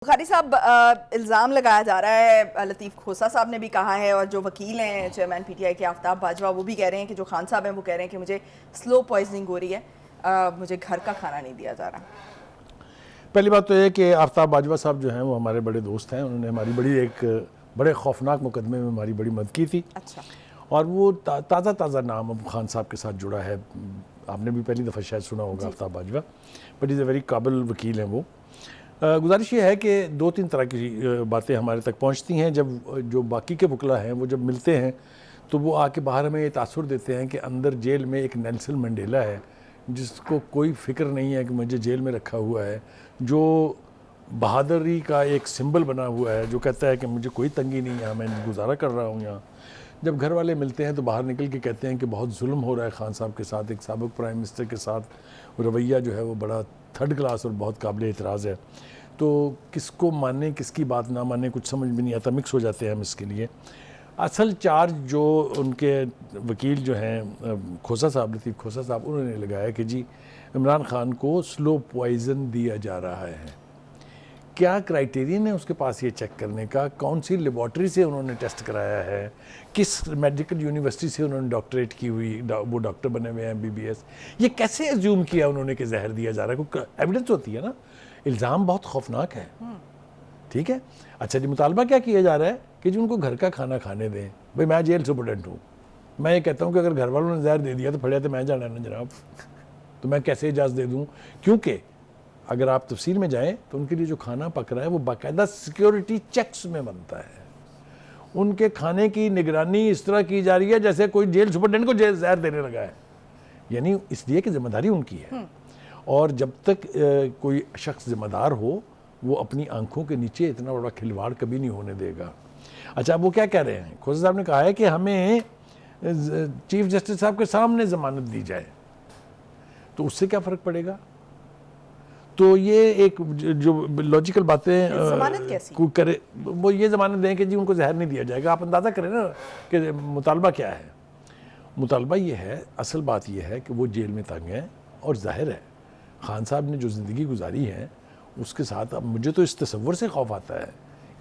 बुखारी साहब, इल्ज़ाम लगाया जा रहा है, लतीफ़ खोसा साहब ने भी कहा है और जो वकील हैं चेयरमैन पीटीआई के आफ्ताब बाजवा, वो भी कह रहे हैं कि जो खान साहब हैं वो कह रहे हैं कि मुझे स्लो पॉइजनिंग हो रही है, मुझे घर का खाना नहीं दिया जा रहा। पहली बात तो ये कि आफ्ताब बाजवा साहब जो हैं वो हमारे बड़े दोस्त हैं। उन्होंने हमारी बड़े खौफनाक मुकदमे में हमारी बड़ी मदद की थी। अच्छा। और वो ताज़ा नाम अब खान साहब के साथ जुड़ा है। आपने भी पहली दफ़ा शायद सुना होगा Aftab Bajwa, but is a very काबिल वकील हैं वो। गुजारिश ये है कि दो तीन तरह की बातें हमारे तक पहुंचती हैं। जब जो बाकी के वकला हैं वो जब मिलते हैं तो वो आके बाहर हमें ये तासुर देते हैं कि अंदर जेल में एक नेल्सन मंडेला है जिसको कोई फ़िक्र नहीं है कि मुझे जेल में रखा हुआ है, जो बहादुरी का एक सिंबल बना हुआ है, जो कहता है कि मुझे कोई तंगी नहीं है, मैं गुजारा कर रहा हूँ यहाँ। जब घर वाले मिलते हैं तो बाहर निकल के कहते हैं कि बहुत जुल्म हो रहा है खान साहब के साथ, एक साबिक़ प्राइम मिनिस्टर के साथ रवैया जो है वो बड़ा थर्ड क्लास और बहुत काबिल एतराज़ है। तो किसको माने किसकी बात ना माने कुछ समझ में नहीं आता, मिक्स हो जाते हैं हम इसके लिए। असल चार्ज जो उनके वकील जो हैं खोसा साहब, लतीफ़ खोसा साहब, उन्होंने लगाया कि जी इमरान खान को स्लो पॉइज़न दिया जा रहा है। क्या क्राइटेरियन है उसके पास ये चेक करने का? कौन सी लेबॉर्ट्री से उन्होंने टेस्ट कराया है? किस मेडिकल यूनिवर्सिटी से उन्होंने डॉक्टरेट की हुई, वो डॉक्टर बने हुए हैं MBBS? ये कैसे एज्यूम किया उन्होंने कि जहर दिया जा रहा है? कोई एविडेंस होती है ना। इल्ज़ाम बहुत खौफनाक है, ठीक है। अच्छा जी, मुतालबा क्या किया जा रहा है कि जी उनको घर का खाना खाने दें। भाई मैं जेल सुपरटेंडेंट हूँ, मैं ये कहता हूँ कि अगर घर वालों ने जहर दे दिया तो फड़िया तो मैं जाना है ना जनाब। तो मैं कैसे इजाज़त दे दूँ? क्योंकि अगर आप तफसील में जाएं तो उनके लिए जो खाना पक रहा है वो बाकायदा सिक्योरिटी चेक्स में बनता है। उनके खाने की निगरानी इस तरह की जा रही है जैसे कोई जेल सुपरटेंडेंट को जहर देने लगा है, यानी इसलिए कि जिम्मेदारी उनकी है। और जब तक कोई शख्स जिम्मेदार हो वो अपनी आंखों के नीचे इतना बड़ा खिलवाड़ कभी नहीं होने देगा। अच्छा, वो क्या कह रहे हैं? खोसा साहब ने कहा है कि हमें चीफ जस्टिस साहब के सामने ज़मानत दी जाए, तो उससे क्या फ़र्क पड़ेगा? तो ये एक जो लॉजिकल बातें ज़मानत कैसी? करे, वो ये ज़मानत दें कि जी उनको जहर नहीं दिया जाएगा। आप अंदाज़ा करें ना कि मुतालबा क्या है। मुतालबा ये है, असल बात ये है कि वो जेल में तंग हैं और ज़ाहिर है खान साहब ने जो ज़िंदगी गुजारी है उसके साथ अब मुझे तो इस तसव्वुर से खौफ आता है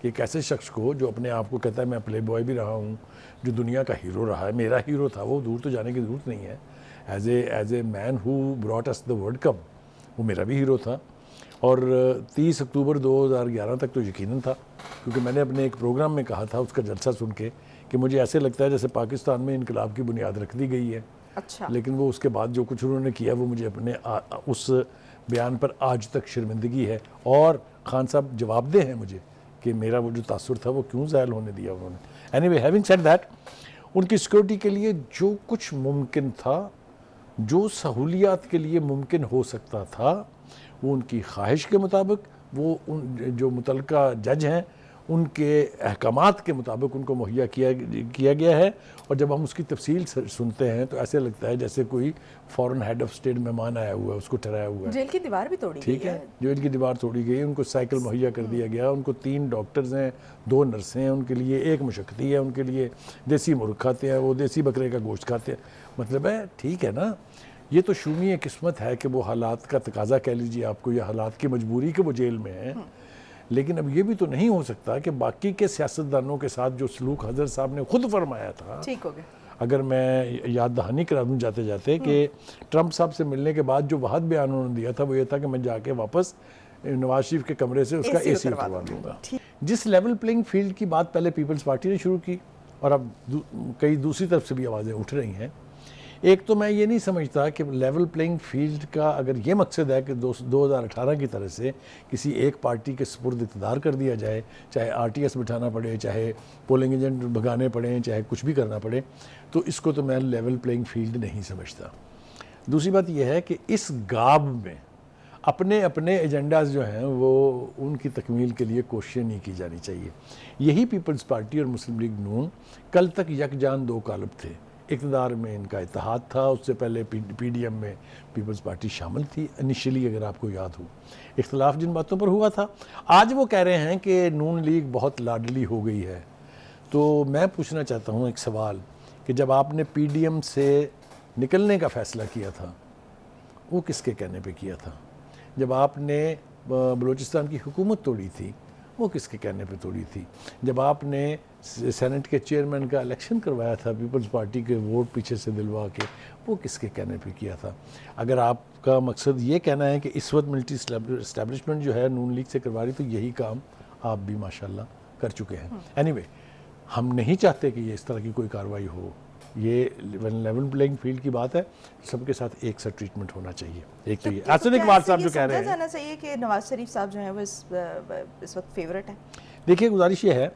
कि एक ऐसे शख्स को जो अपने आप को कहता है मैं प्ले बॉय भी रहा हूँ, जो दुनिया का हीरो रहा है, मेरा हीरो था वो, दूर तो जाने की ज़रूरत नहीं है। As a man who brought us the world cup, वो मेरा भी हीरो था। और 30 अक्टूबर 2011 तक तो यकीनन था, क्योंकि मैंने अपने एक प्रोग्राम में कहा था उसका जलसा सुन के कि मुझे ऐसे लगता है जैसे पाकिस्तान में इनकलाब की बुनियाद रख दी गई है। अच्छा। लेकिन वो उसके बाद जो कुछ उन्होंने किया वो मुझे अपने उस बयान पर आज तक शर्मिंदगी है। और खान साहब जवाबदेह हैं मुझे कि मेरा वो जो तासुर था वो क्यों ज़ायल होने दिया उन्होंने। एनीवे, हैविंग सेड दैट, उनकी सिक्योरिटी के लिए जो कुछ मुमकिन था, जो सहूलियात के लिए मुमकिन हो सकता था, वो उनकी ख्वाहिश के मुताबिक, वो उन जो मुतलका जज हैं उनके अहकामात के मुताबिक उनको मुहैया किया गया है। और जब हम उसकी तफसील सुनते हैं तो ऐसे लगता है जैसे कोई फॉरेन हेड ऑफ स्टेट मेहमान आया हुआ है, उसको ठहराया हुआ है। जेल की दीवार भी तोड़ी ठीक गई है, जेल की दीवार तोड़ी गई, उनको साइकिल मुहैया कर दिया गया, उनको 3 डॉक्टर्स हैं, 2 नर्सें हैं, उनके लिए एक मुशक्कती है, उनके लिए देसी मुर्ग खाते हैं, वो देसी बकरे का गोश्त खाते हैं। मतलब है, ठीक है ना। ये तो शूमी किस्मत है कि वो हालात का तकाजा कह लीजिए आपको, या हालात की मजबूरी कि वो जेल में है। लेकिन अब ये भी तो नहीं हो सकता कि बाकी के सियासतदानों के साथ जो सलूक हज़रत साहब ने खुद फरमाया था, ठीक हो गया। अगर मैं याद दहानी करा दूँ जाते जाते कि ट्रंप साहब से मिलने के बाद जो वाहद बयान उन्होंने दिया था वो ये था कि मैं जाके वापस नवाज शरीफ के कमरे से उसका AC उतरवा दूँगा। जिस लेवल प्लेइंग फील्ड की बात पहले पीपल्स पार्टी ने शुरू की और अब कई दूसरी तरफ से भी आवाज़ें उठ रही हैं। एक तो मैं ये नहीं समझता कि लेवल प्लेइंग फील्ड का अगर ये मकसद है कि 2018 की तरह से किसी एक पार्टी के सुपुर्द इक़्तिदार कर दिया जाए, चाहे RTS बिठाना पड़े, चाहे पोलिंग एजेंट भगाने पड़े, चाहे कुछ भी करना पड़े, तो इसको तो मैं लेवल प्लेइंग फील्ड नहीं समझता। दूसरी बात यह है कि इस गाब में अपने अपने एजेंडाज जो हैं वो उनकी तकमील के लिए कोशिशें नहीं की जानी चाहिए। यही पीपल्स पार्टी और मुस्लिम लीग नून कल तक यकजान 2 कालब थे। इक़्तिदार में इनका इत्तेहाद था, उससे पहले PDM में पीपल्स पार्टी शामिल थी इनिशियली, अगर आपको याद हो। इख्तलाफ जिन बातों पर हुआ था, आज वो कह रहे हैं कि नून लीग बहुत लाडली हो गई है। तो मैं पूछना चाहता हूँ एक सवाल कि जब आपने PDM से निकलने का फ़ैसला किया था वो किसके कहने पे किया था? जब आपने बलूचिस्तान की हुकूमत तोड़ी थी वो किसके कहने पे तोड़ी थी? जब आपने सेनेट के चेयरमैन का इलेक्शन करवाया था पीपल्स पार्टी के वोट पीछे से दिलवा के, वो किसके कहने पे किया था? अगर आपका मकसद ये कहना है कि इस वक्त मिलिट्री इस्टेब्लिशमेंट जो है नून लीग से करवा रही, तो यही काम आप भी माशाल्लाह कर चुके हैं। एनीवे, हम नहीं चाहते कि ये इस तरह की कोई कार्रवाई हो। ये लेवल प्लेइंग फील्ड की बात है, सबके साथ एक सा ट्रीटमेट होना चाहिए। एक तो ये आसिफ इकबाल साहब जो कह रहे हैं, जाना चाहिए कि नवाज शरीफ साहब जो हैं वो इस वक्त फेवरेट हैं। देखिए गुजारिश ये है,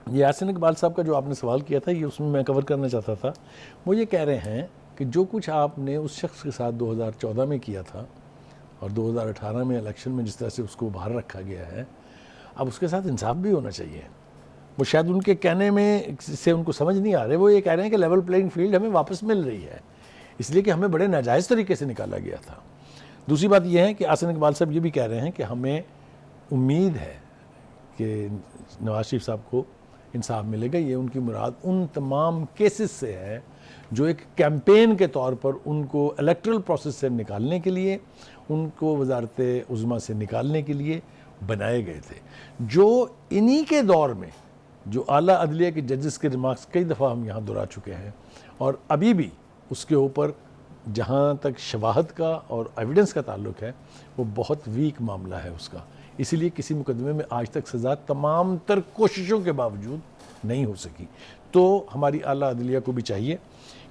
ये आसिफ इकबाल साहब का जो आपने सवाल किया था, ये उसमें मैं कवर करना चाहता था। वो ये कह रहे हैं कि जो कुछ आपने उस शख्स के साथ 2014 में किया था और 2018 में इलेक्शन में जिस तरह से उसको बाहर रखा गया है, अब उसके साथ इंसाफ भी होना चाहिए। वो शायद उनके कहने में से उनको समझ नहीं आ रहे, वो ये कह रहे हैं कि लेवल प्लेइंग फील्ड हमें वापस मिल रही है, इसलिए कि हमें बड़े नाजायज़ तरीके से निकाला गया था। दूसरी बात यह है कि आसिफ इकबाल साहब ये भी कह रहे हैं कि हमें उम्मीद है कि नवाज शरीफ साहब को इंसाफ मिलेगा। ये उनकी मुराद उन तमाम केसेस से है जो एक कैंपेन के तौर पर उनको इलेक्ट्रल प्रोसेस से निकालने के लिए, उनको वजारत उज़्मा से निकालने के लिए बनाए गए थे, जो इन्हीं के दौर में जो आला अदलिया के जजेस के रिमार्क्स कई दफ़ा हम यहाँ दोहरा चुके हैं, और अभी भी उसके ऊपर जहाँ तक शवाहद का और एविडेंस का ताल्लुक है वो बहुत वीक मामला है उसका। इसीलिए किसी मुकदमे में आज तक सज़ा तमाम तर कोशिशों के बावजूद नहीं हो सकी। तो हमारी आला अदलिया को भी चाहिए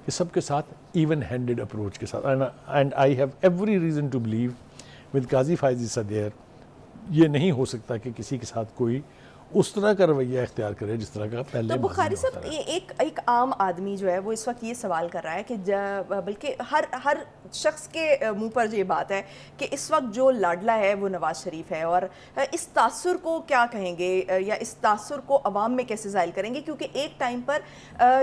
कि सबके साथ इवन हैंडेड अप्रोच के साथ, and I have every reason to believe with Qazi फायजी सदेर, ये नहीं हो सकता कि किसी के साथ कोई उस तरह का रवैया इख्तियार करे जिस तरह का पहले। तो बुखारी साहब, एक आम आदमी जो है वो इस वक्त ये सवाल कर रहा है कि बल्कि हर शख्स के मुंह पर ये बात है कि इस वक्त जो लाडला है वो नवाज शरीफ है, और इस तासुर को क्या कहेंगे या इस तासुर को अवाम में कैसे ज़ाहिर करेंगे? क्योंकि एक टाइम पर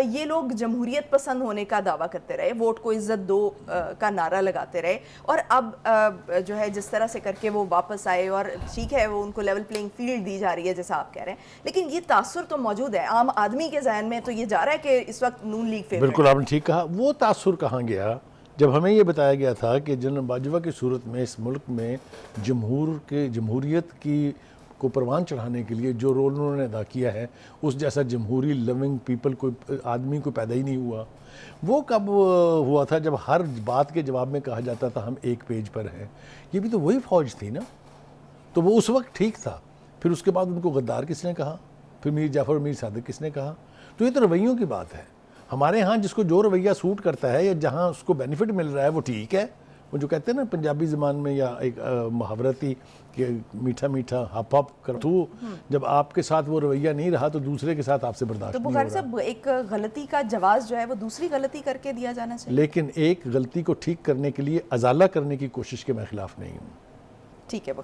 ये लोग जमहूरियत पसंद होने का दावा करते रहे, वोट को इज़्ज़त दो का नारा लगाते रहे, और अब जो है जिस तरह से करके वो वापस आए, और ठीक है वो उनको लेवल प्लेइंग फील्ड दी जा रही है जैसा आप कह रहे हैं, लेकिन ये तासुर तो मौजूद है आम आदमी के ज़हन में, तो ये जा रहा है कि इस वक्त नून लीग फेवरेट। बिल्कुल आपने ठीक कहा। वो तासुर कहाँ गया जब हमें ये बताया गया था कि जनरल बाजवा की सूरत में इस मुल्क में जमहूरियत की को परवान चढ़ाने के लिए जो रोल उन्होंने अदा किया है, उस जैसा जमहूरी लविंग पीपल को आदमी को पैदा ही नहीं हुआ। वो कब हुआ था? जब हर बात के जवाब में कहा जाता था हम एक पेज पर हैं। ये भी तो वही फौज थी ना, तो वो उस वक्त ठीक था। फिर उसके बाद उनको गद्दार किसने कहा? फिर मीर जाफ़र और मीर सादिक किसने कहा? तो ये तो रवैयों की बात है। हमारे यहाँ जिसको जो रवैया सूट करता है या जहाँ उसको बेनिफिट मिल रहा है वो ठीक है। वो जो कहते हैं ना पंजाबी ज़बान में या एक मुहावरती कि मीठा मीठा हप हप कर, तो जब आपके साथ वो रवैया नहीं रहा तो दूसरे के साथ आपसे बर्दाश्त तो नहीं हो बुखारी रहा। साहब, एक गलती का जवाब जो है वो दूसरी गलती करके दिया जाना चाहिए। लेकिन एक गलती को ठीक करने के लिए अजाला करने की कोशिश के मैं खिलाफ नहीं हूँ। ठीक है।